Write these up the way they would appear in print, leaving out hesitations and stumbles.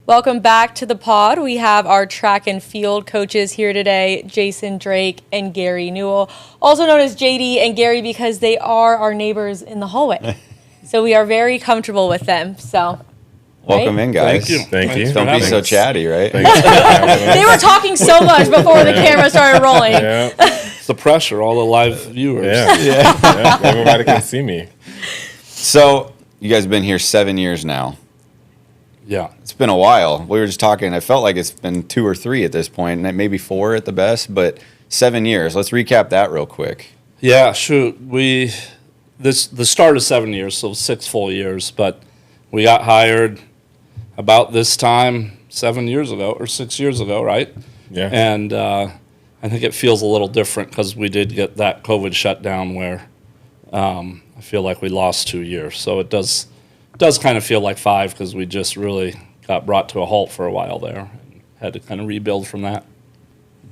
Welcome back to the pod. We have our track and field coaches here today, Jason Drake and Gary Newell, also known as JD and Gary because they are our neighbors in the hallway. So we are very comfortable with them. So welcome in, guys. Thank you. Don't be so chatty, right? They were talking so much before the camera started rolling. Yeah. It's the pressure, all the live viewers. Yeah. Everybody can see me. So you guys have been here 7 years now. Yeah. It's been a while. We were just talking. I felt like it's been 2 or 3 at this point, and maybe 4 at the best, but 7 years. Let's recap that real quick. Yeah, shoot. The start of 7 years, so 6 full years, but we got hired about this time 7 years ago or 6 years ago, right? Yeah. And I think it feels a little different because we did get that COVID shutdown where I feel like we lost 2 years. So it does kind of feel like 5 because we just really got brought to a halt for a while there and had to kind of rebuild from that.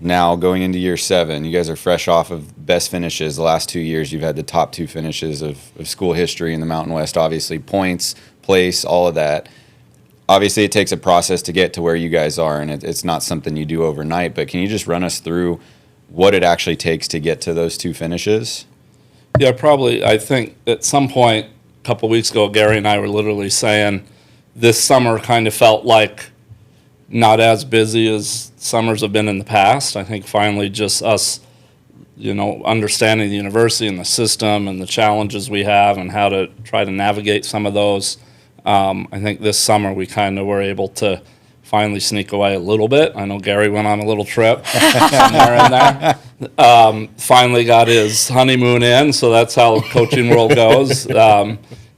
Now, going into year 7, you guys are fresh off of best finishes. The last 2 years, you've had the top 2 finishes of school history in the Mountain West, obviously, points, place, all of that. Obviously, it takes a process to get to where you guys are, and it's not something you do overnight, but can you just run us through what it actually takes to get to those 2 finishes? Yeah, probably. I think at some point, a couple weeks ago, Gary and I were literally saying this summer kind of felt like not as busy as summers have been in the past. I think finally just us, understanding the university and the system and the challenges we have and how to try to navigate some of those. I think this summer we kind of were able to finally sneak away a little bit. I know Gary went on a little trip somewhere in there. Finally got his honeymoon in, so that's how the coaching world goes.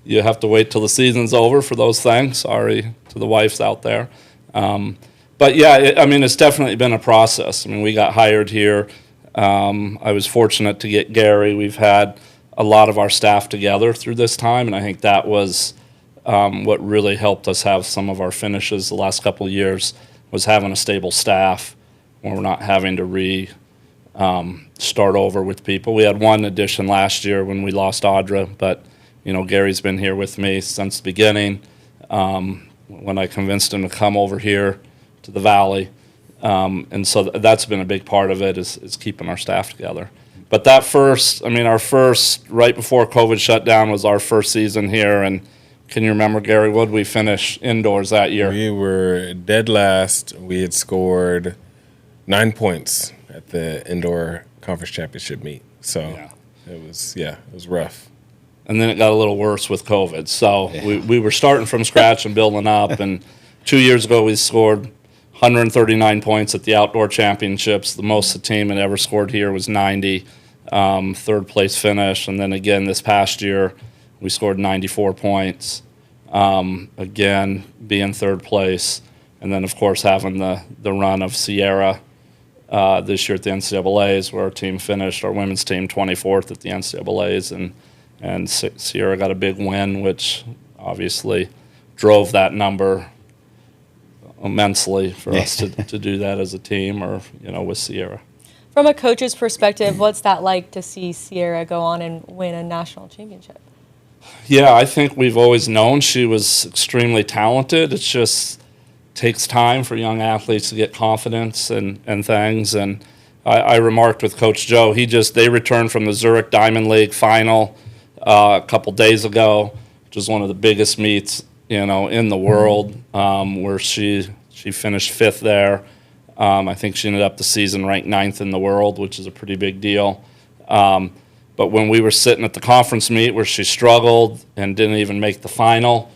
You have to wait till the season's over for those things. Sorry to the wives out there. But yeah, it's definitely been a process. We got hired here. I was fortunate to get Gary. We've had a lot of our staff together through this time, and I think that was what really helped us have some of our finishes the last couple of years was having a stable staff where we're not having to start over with people. We had one addition last year when we lost Audra, but Gary's been here with me since the beginning. When I convinced him to come over here to the Valley, and so that's been a big part of it is keeping our staff together. But that our first right before COVID shut down was our first season here, and can you remember, Gary, what did we finish indoors that year? We were dead last. We had scored 9 points at the indoor conference championship meet. So it was rough. And then it got a little worse with COVID. So we were starting from scratch and building up. And 2 years ago, we scored 139 points at the outdoor championships. The most the team had ever scored here was 90, third place finish. And then again this past year, we scored 94 points, again, being third place. And then, of course, having the run of Sierra this year at the NCAAs, where our team finished, our women's team, 24th at the NCAAs. And Sierra got a big win, which obviously drove that number immensely for us to do that as a team or, with Sierra. From a coach's perspective, what's that like to see Sierra go on and win a national championship? Yeah, I think we've always known she was extremely talented. It just takes time for young athletes to get confidence and things. And I remarked with Coach Joe, they returned from the Zurich Diamond League final a couple days ago, which is one of the biggest meets, in the world, where she finished 5th there. I think she ended up the season ranked 9th in the world, which is a pretty big deal. But when we were sitting at the conference meet where she struggled and didn't even make the final,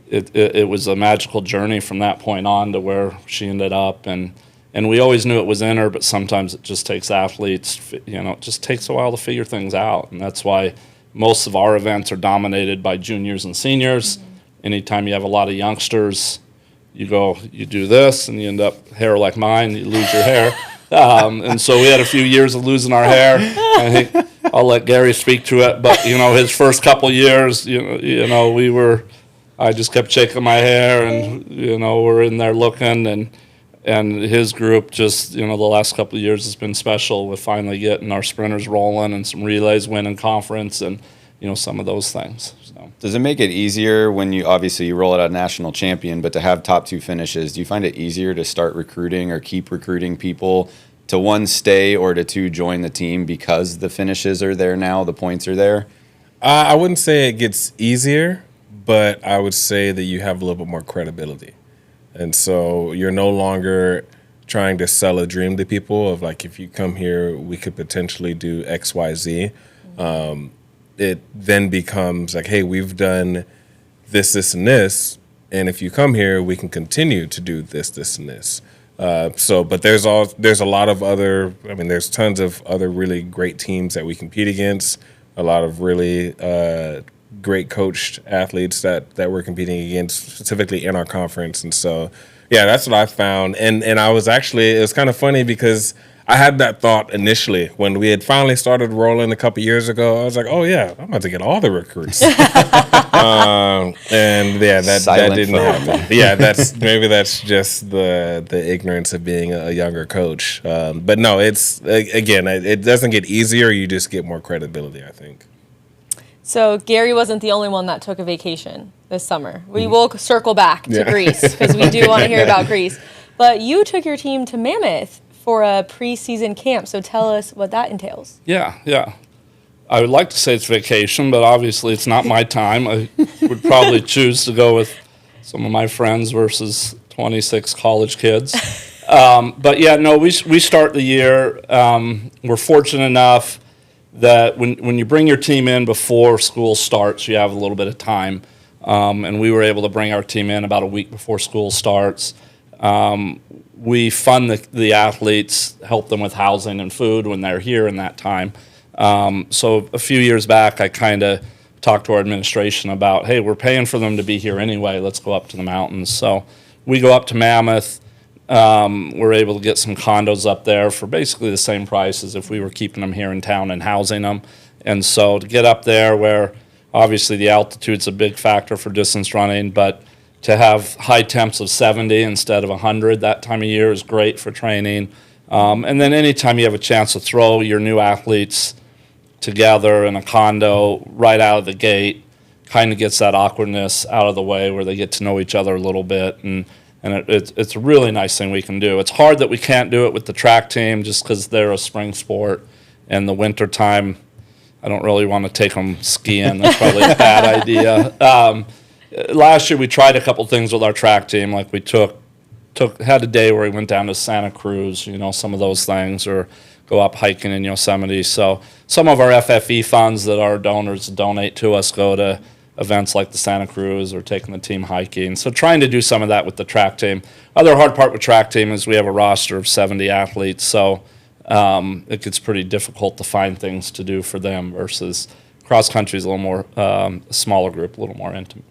it was a magical journey from that point on to where she ended up. And we always knew it was in her, but sometimes it just takes athletes, it just takes a while to figure things out. And that's why most of our events are dominated by juniors and seniors. Mm-hmm. Anytime you have a lot of youngsters, you do this, and you end up hair like mine, you lose your hair. And so we had a few years of losing our hair. I think I'll let Gary speak to it, but his first couple years, I just kept shaking my hair, and we're in there looking, and his group just the last couple of years has been special with finally getting our sprinters rolling and some relays winning conference, and some of those things. So. Does it make it easier when you roll out a national champion, but to have top 2 finishes, do you find it easier to start recruiting or keep recruiting people to, 1, stay, or to 2, join the team because the finishes are there now, the points are there? I wouldn't say it gets easier, but I would say that you have a little bit more credibility. And so you're no longer trying to sell a dream to people of like, if you come here, we could potentially do X, Y, Z. It then becomes like, hey, we've done this, this, and this, and if you come here, we can continue to do this, this, and this. But there's a lot of other. I mean, there's tons of other really great teams that we compete against. A lot of really great coached athletes that we're competing against, specifically in our conference. And so, yeah, that's what I found. And I was actually, it was kind of funny because I had that thought initially when we had finally started rolling a couple years ago. I was like, oh, yeah, I'm about to get all the recruits. And yeah, that didn't happen. Yeah, that's just the ignorance of being a younger coach. But no, it's, again, it doesn't get easier. You just get more credibility, I think. So Gary wasn't the only one that took a vacation this summer. We will circle back to Greece because we do want to hear about Greece. But you took your team to Mammoth for a preseason camp. So tell us what that entails. Yeah. I would like to say it's vacation, but obviously it's not my time. I would probably choose to go with some of my friends versus 26 college kids. But yeah, no, we start the year. We're fortunate enough that when you bring your team in before school starts, you have a little bit of time. And we were able to bring our team in about a week before school starts. We fund the athletes, help them with housing and food when they're here in that time. So a few years back, I kind of talked to our administration about, hey, we're paying for them to be here anyway. Let's go up to the mountains. So we go up to Mammoth. We're able to get some condos up there for basically the same price as if we were keeping them here in town and housing them. And so to get up there where obviously the altitude's a big factor for distance running, but to have high temps of 70 instead of 100 that time of year is great for training. And then anytime you have a chance to throw your new athletes together in a condo right out of the gate, kind of gets that awkwardness out of the way where they get to know each other a little bit. And it's a really nice thing we can do. It's hard that we can't do it with the track team just because they're a spring sport. And the winter time, I don't really want to take them skiing. That's probably a bad idea. Last year we tried a couple things with our track team, like we had a day where we went down to Santa Cruz, some of those things, or go up hiking in Yosemite. So some of our FFE funds that our donors donate to us go to events like the Santa Cruz or taking the team hiking. So trying to do some of that with the track team. Other hard part with track team is we have a roster of 70 athletes, so it gets pretty difficult to find things to do for them versus cross country is a little more a smaller group, a little more intimate.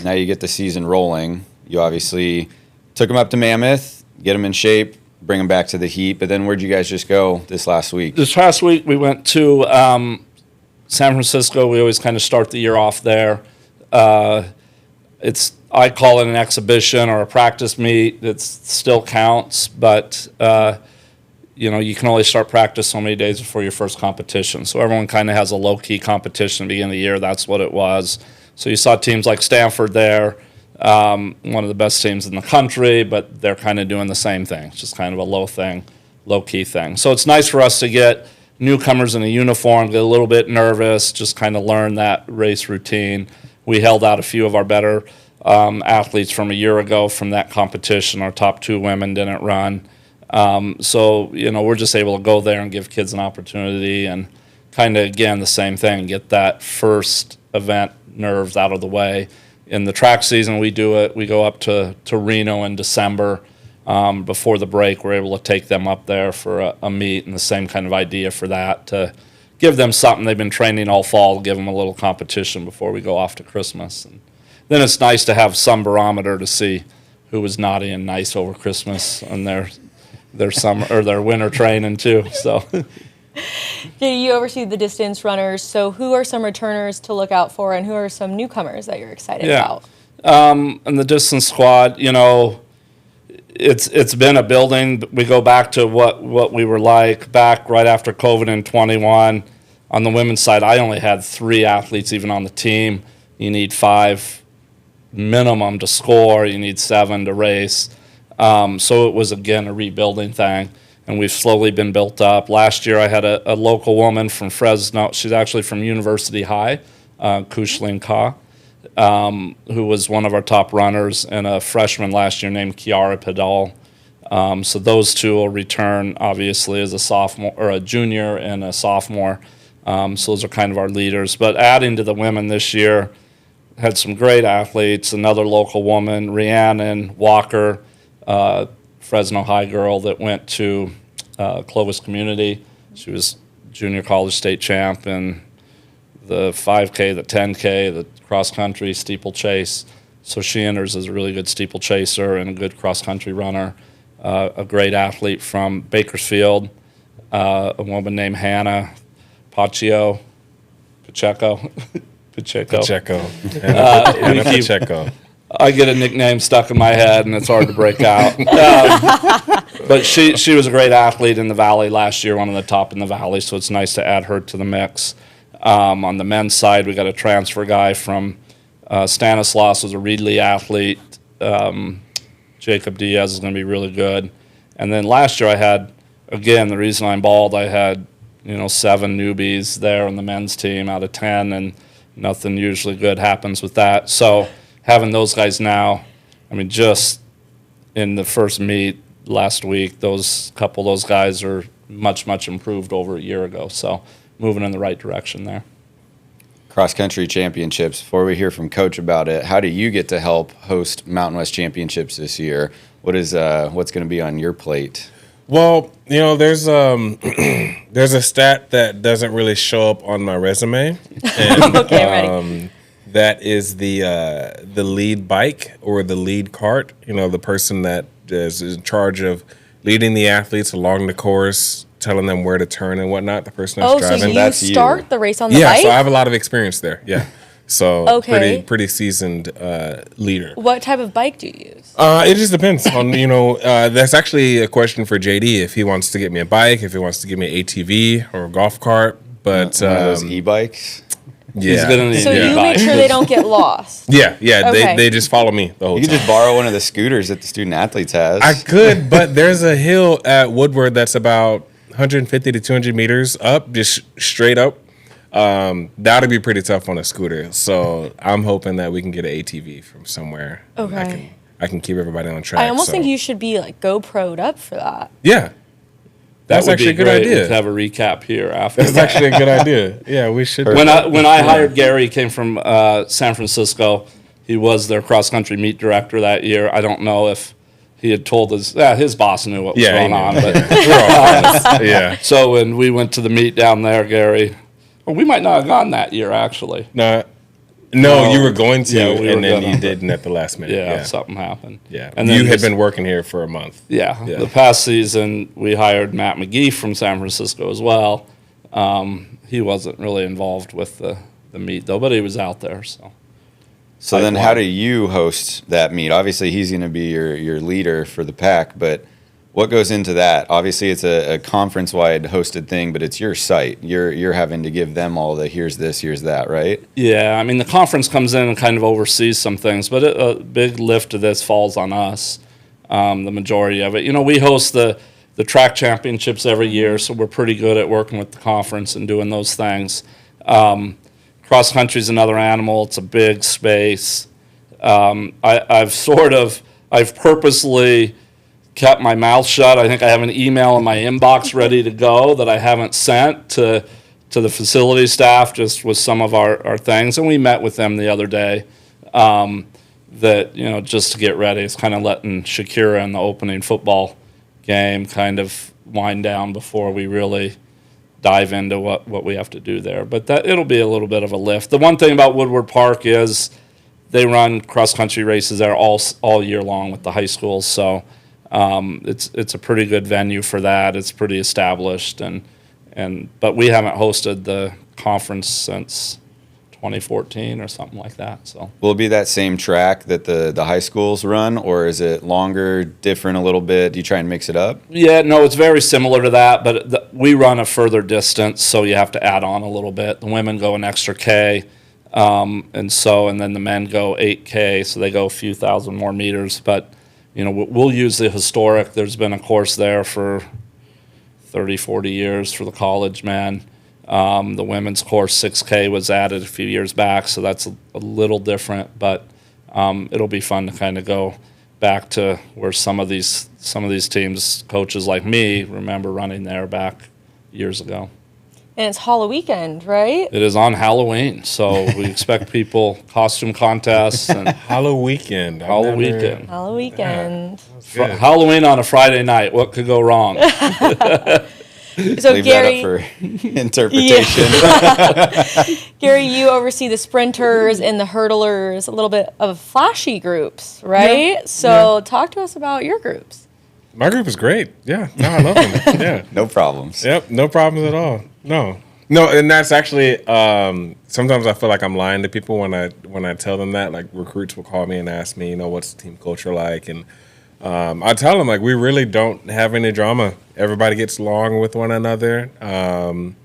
Now you get the season rolling. You obviously took them up to Mammoth, get them in shape, bring them back to the heat. But then where'd you guys just go this last week? This past week we went to San Francisco. We always kind of start the year off there. I call it an exhibition or a practice meet. It still counts, but you can only start practice so many days before your first competition. So everyone kind of has a low-key competition at the beginning of the year. That's what it was. So you saw teams like Stanford there, one of the best teams in the country, but they're kind of doing the same thing. It's just kind of a low-key thing. So it's nice for us to get newcomers in a uniform, get a little bit nervous, just kind of learn that race routine. We held out a few of our better athletes from a year ago from that competition. Our top 2 women didn't run. So we're just able to go there and give kids an opportunity and kind of, again, the same thing, get that first event nerves out of the way. In the track season, we do it. We go up to Reno in December. Before the break, we're able to take them up there for a meet, and the same kind of idea for that, to give them something they've been training all fall, give them a little competition before we go off to Christmas. And then it's nice to have some barometer to see who was naughty and nice over Christmas and their summer or their winter training too. So. You oversee the distance runners, so who are some returners to look out for, and who are some newcomers that you're excited about? And the distance squad, it's been a building. We go back to what we were like back right after COVID in 21. On the women's side, I only had 3 athletes even on the team. You need 5 minimum to score. You need 7 to race. So it was, again, a rebuilding thing, and we've slowly been built up. Last year I had a local woman from Fresno. She's actually from University High, Kushlin Ka, who was one of our top runners, and a freshman last year named Kiara Pedal. So those 2 will return, obviously, as a sophomore or a junior and a sophomore. So those are kind of our leaders. But adding to the women this year, had some great athletes. Another local woman, Rhiannon Walker, Fresno High girl that went to Clovis Community. She was junior college state champ in the 5K, the 10K, the cross country, steeplechase. So she enters as a really good steeplechaser and a good cross country runner. A great athlete from Bakersfield, a woman named Hannah Pacheco. Anna Pacheco. I get a nickname stuck in my head, and it's hard to break out. But she was a great athlete in the Valley last year, one of the top in the Valley, so it's nice to add her to the mix. On the men's side, we got a transfer guy from Stanislaus, was a Reedley athlete. Jacob Diaz is going to be really good. And then last year I had, again, the reason I'm bald, I had 7 newbies there on the men's team out of 10, and nothing usually good happens with that. So having those guys now, I mean, just in the first meet last week, those guys are much, much improved over a year ago. So moving in the right direction there. Cross country championships. Before we hear from Coach about it, how do you get to help host Mountain West Championships this year? What's going to be on your plate? Well, there's a stat that doesn't really show up on my resume, and Okay, ready. that is the lead bike or the lead cart. The person that is in charge of leading the athletes along the course, telling them where to turn and whatnot. The person that's driving. So you That's start you. the race on the bike? So I have a lot of experience there. Yeah. So Okay. pretty seasoned leader. What type of bike do you use? It just depends on, that's actually a question for JD if he wants to get me a bike, if he wants to give me an ATV or a golf cart. But One of those e-bikes? He's going to need So an you e-bike. make sure they don't get lost. Yeah, Okay. they just follow me the whole You could time. just borrow one of the scooters that the student athletes has. I could, but there's a hill at Woodward that's about 150 to 200 meters up, just straight up. That'd be pretty tough on a scooter. So I'm hoping that we can get an ATV from somewhere. Okay. I can keep everybody on track. I almost so. think you should be like GoPro'd up for that. Yeah. That's That would actually a be good great. idea. We could have a recap here after. That's actually a good idea. Yeah, we should. When I hired Gary, he came from San Francisco. He was their cross country meet director that year. I don't know if he had told his boss knew what was he going knew. on. But We're all honest. Yeah. so when we went to the meet down there, Gary, well, we might not have gone that year actually. No, you were going to, Yeah, we were and then gonna. you didn't at the last minute. Yeah, something happened. Yeah. and you then had this- been working here for a month. Yeah, Yeah. the past season we hired Matt McGee from San Francisco as well. He wasn't really involved with the meet though, but he was out there. So then how do you host that meet? Obviously, he's going to be your leader for the pack, but what goes into that? Obviously, it's a conference-wide hosted thing, but it's your site. You're having to give them all the here's this, here's that, right? Yeah, I mean, the conference comes in and kind of oversees some things, but a big lift of this falls on us, the majority of it. We host the track championships every year, so we're pretty good at working with the conference and doing those things. Cross country is another animal. It's a big space. I've purposely kept my mouth shut. I think I have an email in my inbox ready to go that I haven't sent to the facility staff just with some of our things. And we met with them the other day just to get ready. It's kind of letting Shakira in the opening football game kind of wind down before we really dive into what we have to do there. But it'll be a little bit of a lift. The one thing about Woodward Park is they run cross-country races there all year long with the high schools. So it's a pretty good venue for that. It's pretty established, but we haven't hosted the conference since 2014 or something like that. So Will it be that same track that the high schools run, or is it longer, different a little bit? Do you try and mix it up? yeah, no, it's very similar to that, but we run a further distance, so you have to add on a little bit. The women go an extra K, and then the men go 8K, so they go a few thousand more meters. But we'll use the historic. There's been a course there for 30, 40 years for the college men. The women's course 6K was added a few years back, so that's a little different, but it'll be fun to kind of go back to where some of these teams, coaches like me, remember running there back years ago. And it's Halloween weekend, right? It is on Halloween, so we expect people, costume contests and Halloween weekend. Halloween weekend. Halloween weekend. Halloween on a Friday night. What could go wrong? So Leave Gary, that up for interpretation. Gary, you oversee the sprinters and the hurdlers, a little bit of flashy groups, right? Yeah. So talk to us about your groups. My group is great. Yeah, no, I love them. Yeah, No problems. yep, no problems at all. No, and that's actually sometimes I feel like I'm lying to people when I tell them that. Like recruits will call me and ask me, what's the team culture like, and I tell them like we really don't have any drama. Everybody gets along with one another, and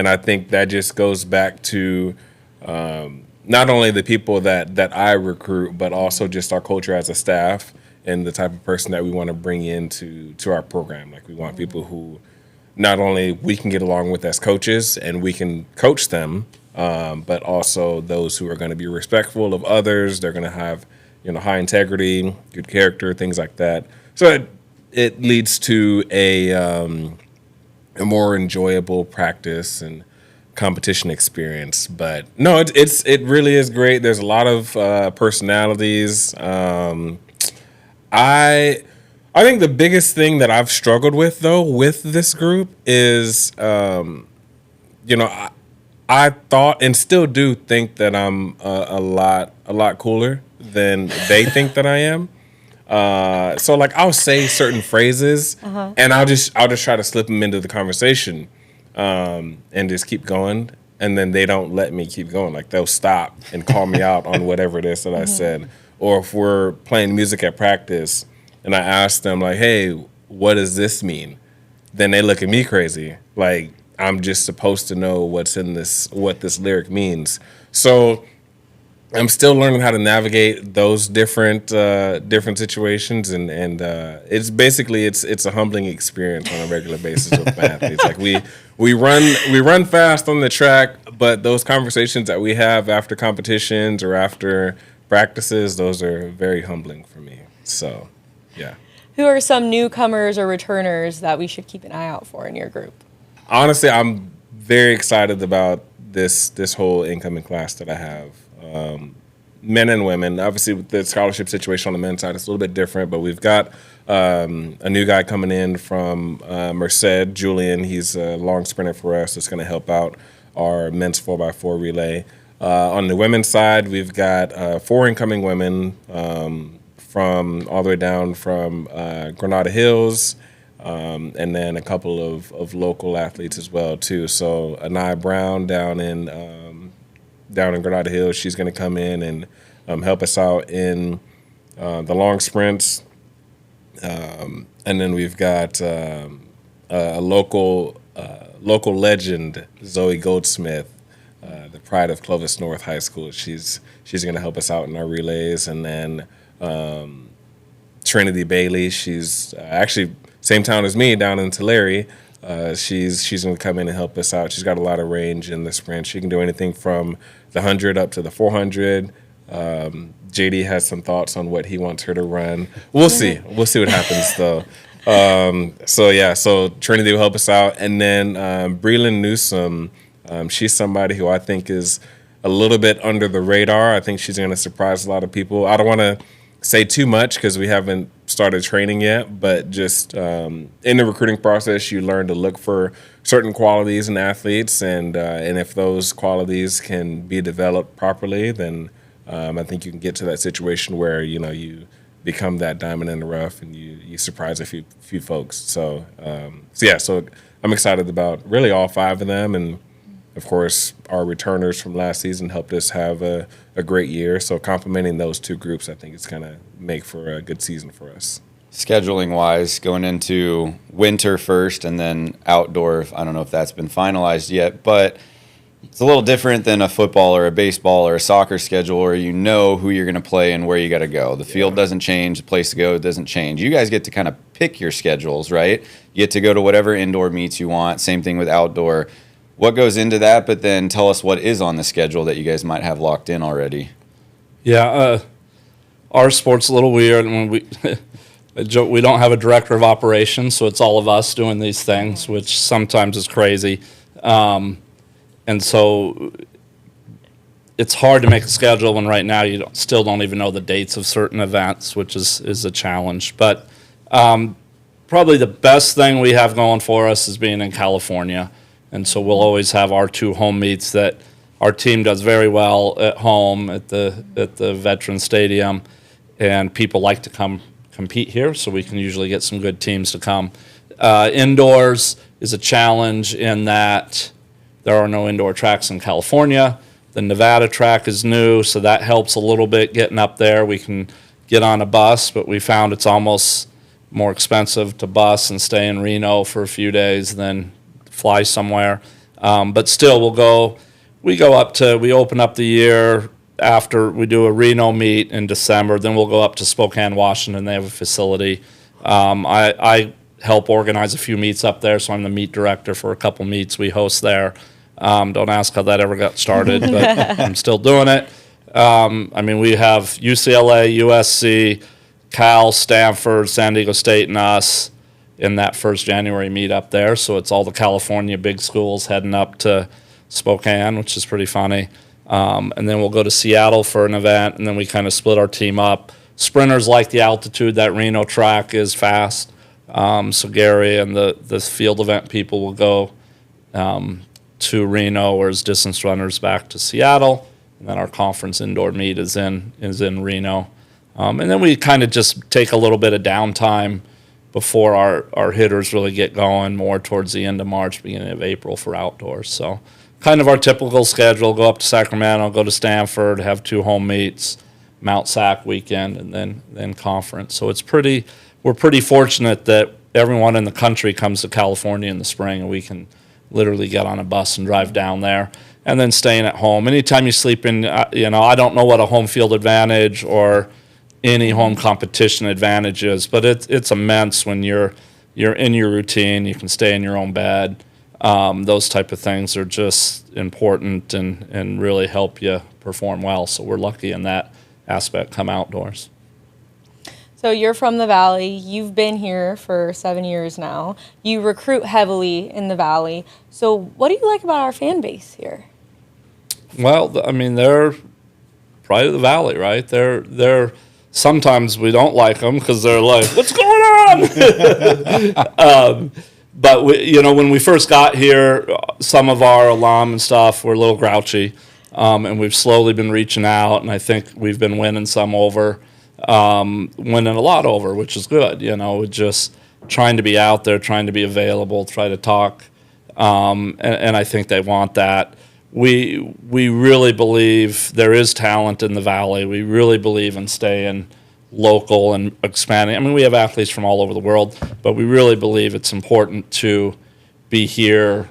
I think that just goes back to not only the people that I recruit, but also just our culture as a staff and the type of person that we want to bring into our program. Like we want people who not only we can get along with as coaches and we can coach them, but also those who are going to be respectful of others. They're going to have high integrity, good character, things like that. So it leads to a more enjoyable practice and competition experience. But no, it really is great. There's a lot of personalities. I think the biggest thing that I've struggled with though with this group is I thought and still do think that I'm a lot cooler than they think that I am. So like I'll say certain phrases and I'll just try to slip them into the conversation and just keep going, and then they don't let me keep going. Like they'll stop and call me out on whatever it is that I said. Or if we're playing music at practice and I ask them like, hey, what does this mean? Then they look at me crazy. Like I'm just supposed to know what this lyric means. So I'm still learning how to navigate those different situations, and it's basically it's a humbling experience on a regular basis with my athletes. Like we run fast on the track, but those conversations that we have after competitions or after practices, those are very humbling for me. So, yeah. Who are some newcomers or returners that we should keep an eye out for in your group? Honestly, I'm very excited about this whole incoming class that I have. Men and women. Obviously, with the scholarship situation on the men's side, it's a little bit different, but we've got a new guy coming in from Merced, Julian. He's a long sprinter for us that's going to help out our men's 4x4 relay. On the women's side, we've got 4 incoming women from all the way down from Granada Hills, and then a couple of local athletes as well too. So Anaya Brown down in Granada Hills, she's going to come in and help us out in the long sprints. And then we've got a local legend, Zoe Goldsmith, the pride of Clovis North High School. She's going to help us out in our relays. And then Trinity Bailey, she's actually same town as me, down in Tulare. She's going to come in and help us out. She's got a lot of range in the sprint. She can do anything from the 100 up to the 400. JD has some thoughts on what he wants her to run. We'll see. We'll see what happens, though. So Trinity will help us out. And then Breland Newsom, she's somebody who I think is a little bit under the radar. I think she's going to surprise a lot of people. I don't want to say too much because we haven't started training yet, but just in the recruiting process, you learn to look for certain qualities in athletes, and if those qualities can be developed properly, then I think you can get to that situation where you become that diamond in the rough and you surprise a few folks. So I'm excited about really all 5 of them, and of course, our returners from last season helped us have a great year. So complementing those two groups, I think it's going to make for a good season for us. Scheduling wise, going into winter first and then outdoor, I don't know if that's been finalized yet, but it's a little different than a football or a baseball or a soccer schedule where you know who you're going to play and where you got to go. The field doesn't change, the place to go doesn't change. You guys get to kind of pick your schedules, right? You get to go to whatever indoor meets you want. Same thing with outdoor. What goes into that? But then tell us what is on the schedule that you guys might have locked in already. Yeah, our sport's a little weird. When we don't have a director of operations, so it's all of us doing these things, which sometimes is crazy. And so it's hard to make a schedule when right now you still don't even know the dates of certain events, which is a challenge. But probably the best thing we have going for us is being in California. And so we'll always have our 2 home meets that our team does very well at home at the Veterans Stadium. And people like to come compete here, so we can usually get some good teams to come. Indoors is a challenge in that there are no indoor tracks in California. The Nevada track is new, so that helps a little bit getting up there. We can get on a bus, but we found it's almost more expensive to bus and stay in Reno for a few days than fly somewhere. But still, we open up the year after we do a Reno meet in December, then we'll go up to Spokane, Washington. They have a facility. I help organize a few meets up there, so I'm the meet director for a couple meets we host there. Don't ask how that ever got started, but I'm still doing it. We have UCLA, USC, Cal, Stanford, San Diego State, and us in that first January meet up there. So it's all the California big schools heading up to Spokane, which is pretty funny. And then we'll go to Seattle for an event, and then we kind of split our team up. Sprinters like the altitude. That Reno track is fast. So Gary and the field event people will go to Reno, whereas distance runners back to Seattle. And then our conference indoor meet is in Reno. And then we kind of just take a little bit of downtime before our hitters really get going more towards the end of March, beginning of April for outdoors. So kind of our typical schedule, go up to Sacramento, go to Stanford, have 2 home meets, Mount Sac weekend, and then conference. So we're pretty fortunate that everyone in the country comes to California in the spring, and we can literally get on a bus and drive down there, and then staying at home. Anytime you sleep in, I don't know what a home field advantage or any home competition advantage is, but it's immense when you're in your routine. You can stay in your own bed. Those type of things are just important and really help you perform well. So we're lucky in that aspect come outdoors. So you're from the Valley. You've been here for 7 years now. You recruit heavily in the Valley. So what do you like about our fan base here? Well, they're pride of the Valley, right? They're sometimes we don't like them because they're like, what's going on? But when we first got here, some of our alum and stuff were a little grouchy, and we've slowly been reaching out, and I think we've been winning some over. Winning a lot over, which is good, just trying to be out there, trying to be available, try to talk, and I think they want that. We really believe there is talent in the Valley. We really believe in staying local and expanding. We have athletes from all over the world, but we really believe it's important to be here,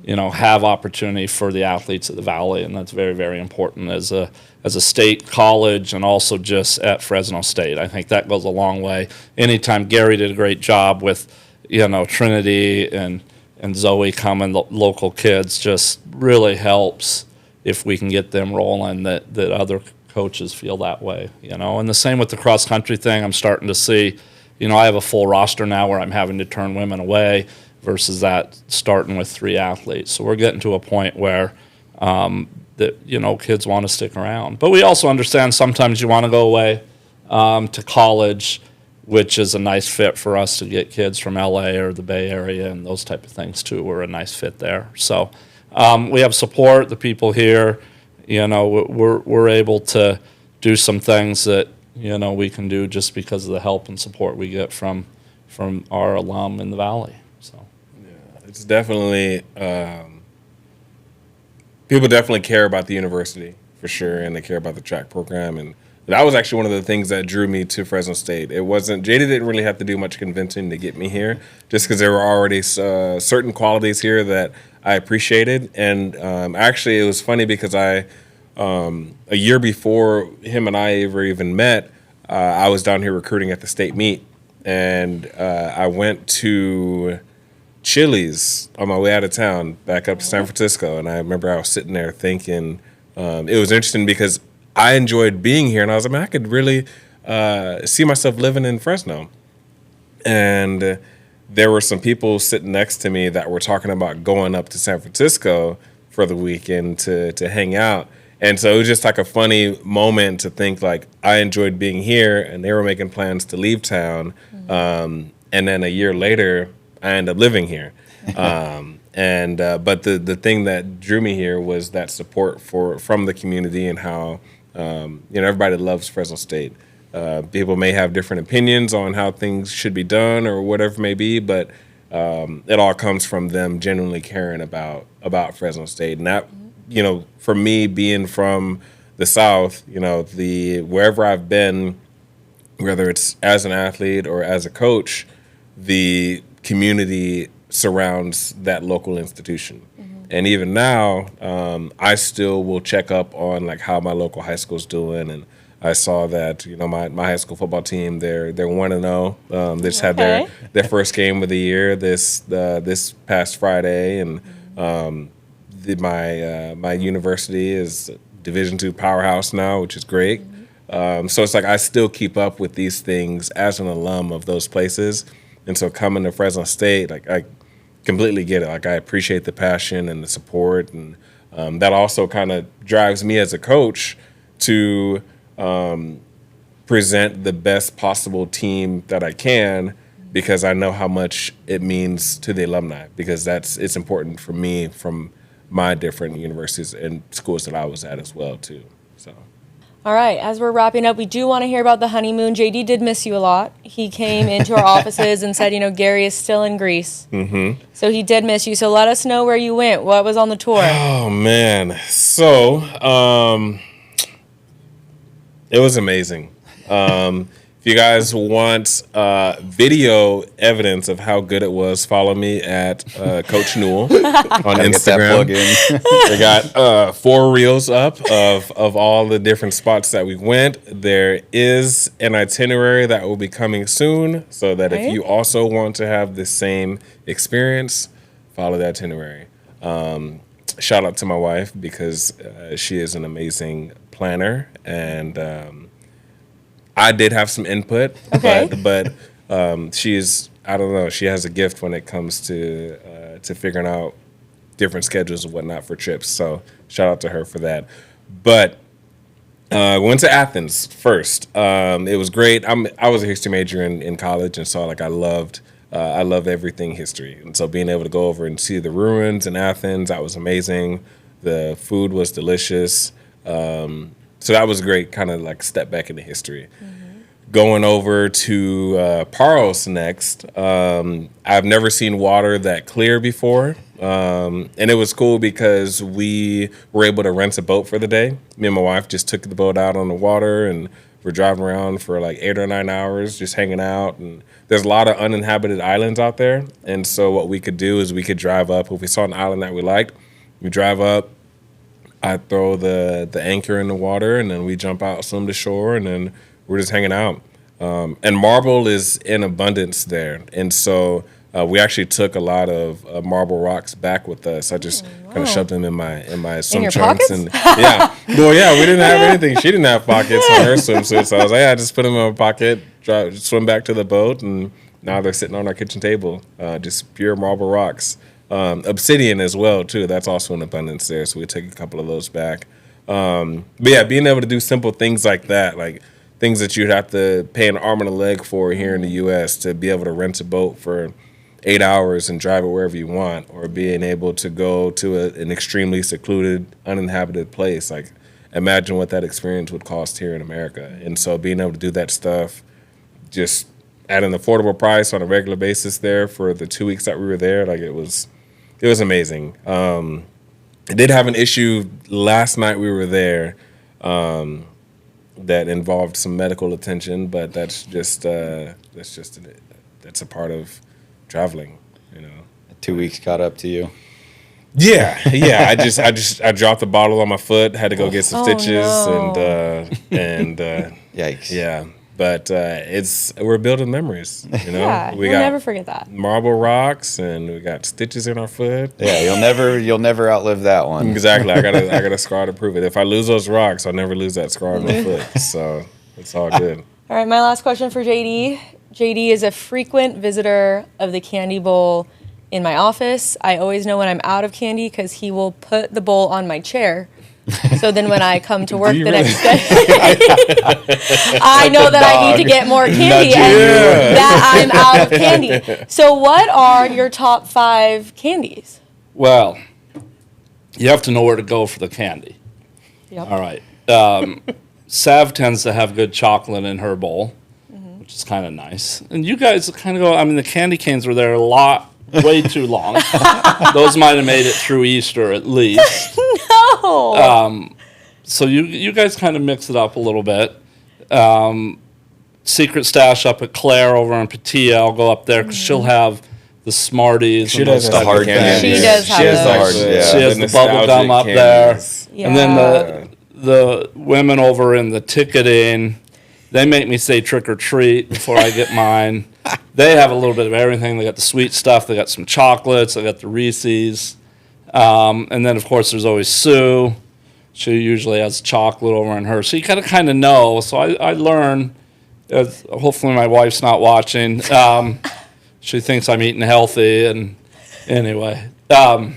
have opportunity for the athletes of the Valley, and that's very, very important as a state college and also just at Fresno State. I think that goes a long way. Anytime Gary did a great job with, Trinity and Zoe coming, the local kids, just really helps if we can get them rolling, that other coaches feel that way, And the same with the cross-country thing. I'm starting to see, I have a full roster now where I'm having to turn women away versus that starting with 3 athletes. So we're getting to a point where kids want to stick around. But we also understand sometimes you want to go away to college, which is a nice fit for us to get kids from LA or the Bay Area and those type of things too. We're a nice fit there. So we have support. The people here, we're able to do some things that we can do just because of the help and support we get from our alum in the Valley. So it's definitely people definitely care about the university for sure, and they care about the track program, and that was actually one of the things that drew me to Fresno State. It wasn't JD didn't really have to do much convincing to get me here, just because there were already certain qualities here that I appreciated, and actually it was funny because a year before him and I ever even met, I was down here recruiting at the state meet, and I went to Chili's on my way out of town back up to San Francisco, and I remember I was sitting there thinking it was interesting because I enjoyed being here, and I was like, man, I could really see myself living in Fresno. And there were some people sitting next to me that were talking about going up to San Francisco for the weekend to hang out. And so it was just like a funny moment to think like I enjoyed being here, and they were making plans to leave town. And then a year later, I ended up living here. But the thing that drew me here was that support from the community, and how everybody loves Fresno State. People may have different opinions on how things should be done or whatever it may be, but it all comes from them genuinely caring about Fresno State. And that, for me being from the South, wherever I've been, whether it's as an athlete or as a coach, the community surrounds that local institution. And even now, I still will check up on like how my local high school's doing. And I saw that my high school football team, they're 1-0. They just had their first game of the year this past Friday, and my university is Division II powerhouse now, which is great. So it's like I still keep up with these things as an alum of those places, and so coming to Fresno State, like I completely get it. Like I appreciate the passion and the support, and that also kind of drives me as a coach to present the best possible team that I can, because I know how much it means to the alumni, because it's important for me from my different universities and schools that I was at as well too. So. All right, as we're wrapping up, we do want to hear about the honeymoon. JD did miss you a lot. He came into our offices and said, Gary is still in Greece. Mm-hmm. So he did miss you. So let us know where you went. What was on the tour? Oh, man. So it was amazing. If you guys want video evidence of how good it was, follow me at Coach Newell on Instagram. We got 4 reels up of all the different spots that we went. There is an itinerary that will be coming soon, so that if you also want to have the same experience, follow the itinerary. Shout out to my wife, because she is an amazing planner, and I did have some input, but she's, I don't know, she has a gift when it comes to figuring out different schedules and whatnot for trips. So shout out to her for that. But went to Athens first. It was great. I was a history major in college, and so like I love everything history. And so being able to go over and see the ruins in Athens, that was amazing. The food was delicious. So that was great, kind of like step back into history. Going over to Paros next, I've never seen water that clear before. And it was cool because we were able to rent a boat for the day. Me and my wife just took the boat out on the water, and we're driving around for like 8 or 9 hours just hanging out. And there's a lot of uninhabited islands out there. And so what we could do is we could drive up. If we saw an island that we liked, we drive up. I throw the anchor in the water, and then we jump out, swim to shore, and then we're just hanging out. And marble is in abundance there. And so we actually took a lot of marble rocks back with us. I just kind of shoved them in my swim trunks. And yeah. Well, yeah, we didn't have anything. She didn't have pockets on her swimsuit. So I was like, I just put them in my pocket, swim back to the boat, and now they're sitting on our kitchen table. Just pure marble rocks. Obsidian as well too. That's also in abundance there, so we take a couple of those back. But yeah, being able to do simple things like that, like things that you'd have to pay an arm and a leg for here in the U.S. to be able to rent a boat for 8 hours and drive it wherever you want, or being able to go to an extremely secluded, uninhabited place. Like, imagine what that experience would cost here in America. And so being able to do that stuff just at an affordable price on a regular basis there for the 2 weeks that we were there, like it was amazing. I did have an issue last night we were there that involved some medical attention, but that's a part of traveling, you know. 2 weeks caught up to you. Yeah. I dropped the bottle on my foot, had to go get some stitches, no. and Yikes. yeah. But we're building memories, you know. Yeah, We we'll got never forget that. marble rocks, and we got stitches in our foot. Yeah, you'll never outlive that one. Exactly. I got a scar to prove it. If I lose those rocks, I'll never lose that scar on my foot. So it's all good. All right, my last question for JD. JD is a frequent visitor of the candy bowl in my office. I always know when I'm out of candy because he will put the bowl on my chair. So then when I come to work the next day, I know that I need to get more candy and that I'm out of candy. So what are your top 5 candies? Well, you have to know where to go for the candy. Yep. All right. Sav tends to have good chocolate in her bowl, which is kind of nice. And you guys kind of go, I mean, the candy canes were there way too long. Those might have made it through Easter at least. No. So you guys kind of mix it up a little bit. Secret Stash up at Claire over on Patia. I'll go up there because she'll have the Smarties. She and does those have stuff. hard She candy. does have has those. She has the bubble gum up there. Yeah. And then the women over in the ticketing, they make me say trick or treat before I get mine. They have a little bit of everything. They got the sweet stuff. They got some chocolates. They got the Reese's. And then, of course, there's always Sue. She usually has chocolate over in her. So you kind of know. So I learn. Hopefully my wife's not watching. She thinks I'm eating healthy. And anyway. So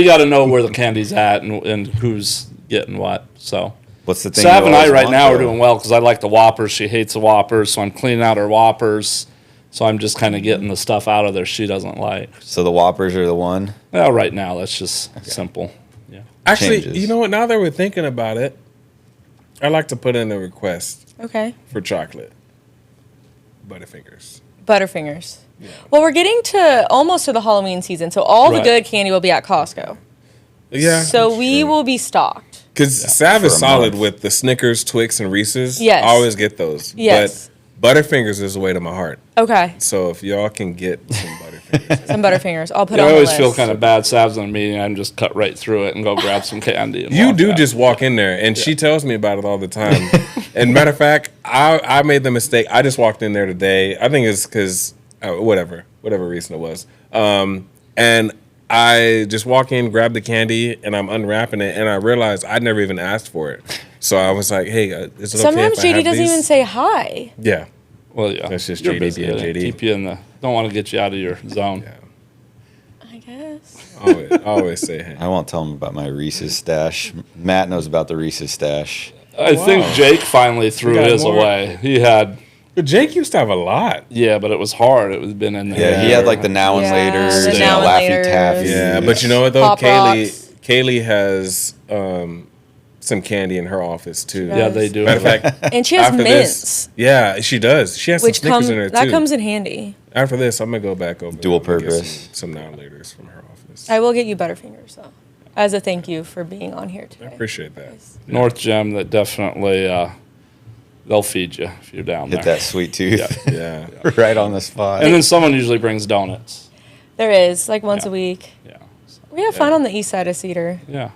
you got to know where the candy's at and who's getting what. So What's the thing? Sav you and I always right want, now are though? doing well because I like the Whoppers. She hates the Whoppers, so I'm cleaning out her Whoppers. So I'm just kind of getting the stuff out of there she doesn't like. So the Whoppers are the one. Well, right now that's just simple. Yeah. Actually, Changes. you know what? Now that we're thinking about it, I'd like to put in a request Okay. for chocolate. Butterfingers. Butterfingers. Well, we're getting to almost to the Halloween season, so all the Right. good candy will be at Costco. Yeah. So we will be stocked. Because Sav is for a solid month. with the Snickers, Twix, and Reese's. Yes. I always get those. Yes. But Butterfingers is the way to my heart. Okay. So if y'all can get some Butterfingers. Some Butterfingers. I'll put I it on the always list. feel kind of bad. Sav's in a meeting. I'm just cut right through it and go grab some candy. And You walk do out. just walk in there, and she tells me about it all the time. And matter of fact, I made the mistake. I just walked in there today. I think it's because whatever reason it was. And I just walk in, grab the candy, and I'm unwrapping it, and I realized I'd never even asked for it. So I was like, "Hey, is it Sometimes okay if I JD have doesn't these?" even say hi. Yeah, Well, yeah. That's just You're JD busy. being They JD. Keep you in the. Don't want to get you out of your zone. I guess. always say hey. I won't tell them about my Reese's stash. Matt knows about the Reese's stash. I think Jake finally threw got his more? away. He had. But Jake used to have a lot. Yeah, but it was hard. It was been in there. Yeah, he had like the now and Yeah, later, the you now know, and Laffy laters. Taffy. Yeah, but you know what though, Pop Rocks. Kaylee has some candy in her office too. Yeah, they do. Matter of fact, And she has after mints, this, yeah, she does. She has which some Snickers in there too. that comes in handy. After this, I'm gonna go back over Dual there and get purpose. some now and laters from her office. I will get you Butterfingers though, as a thank you for being on here I today. appreciate that. North Gem that definitely they'll feed you if you're down Hit there. that sweet tooth Yeah. right on the spot. And then someone usually brings donuts. There is like once Yeah. a week. Yeah. So, We have fun on the east side of Cedar. yeah.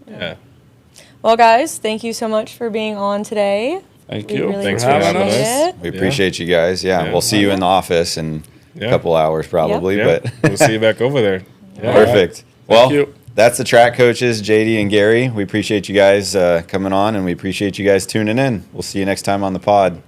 Yeah. Well, guys, thank you so much for being on today. Thank We you. really Thanks for for having having us. appreciate it. We appreciate you guys. Yeah, Yeah. we'll see you in the office in Yeah. a couple hours probably. Yeah. But We'll see you back over there. Yeah. perfect. Well, you. that's the track coaches, JD and Gary. We appreciate you guys coming on, and we appreciate you guys tuning in. We'll see you next time on the pod.